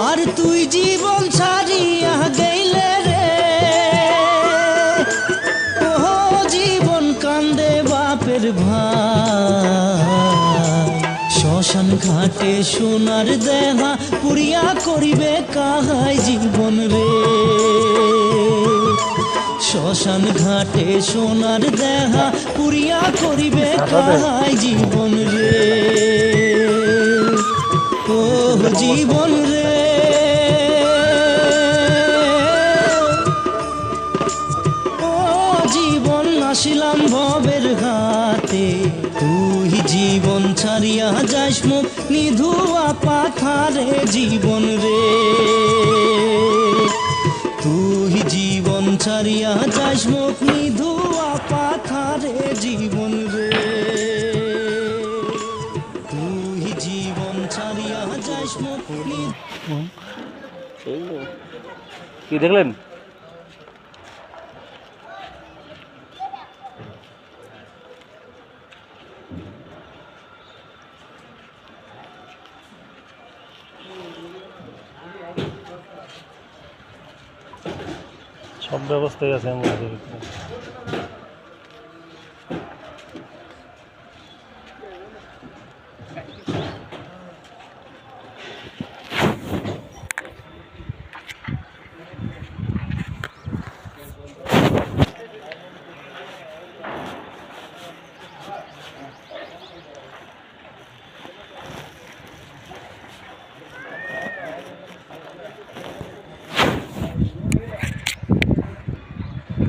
আর তুই জীবন ছাড়িয়া গেলে রে, ও জীবন কান্দে বাপের ভাই। শ্মশান ঘাটে সোনার দেহা পুরিয়া করিবে কাহাই জীবন রে, শ্মশান ঘাটে সোনার দেহা পুরিয়া করিবে কাহাই জীবন রে, ও জীবন রে। ও জীবন আসিলাম ভবের ঘাটে, তুই জীবন ছাড়িয়া যাস মুখ নিধুয়া পাথারে জীবন রে, তুই জীবন ছাড়িয়া যাস মুখ নিধুয়া পাথারে জীবন রে, তুই জীবন ছাড়িয়া যাস মুখ। কি দেখলেন? সব ব্যবস্থাই আছে আমাদের।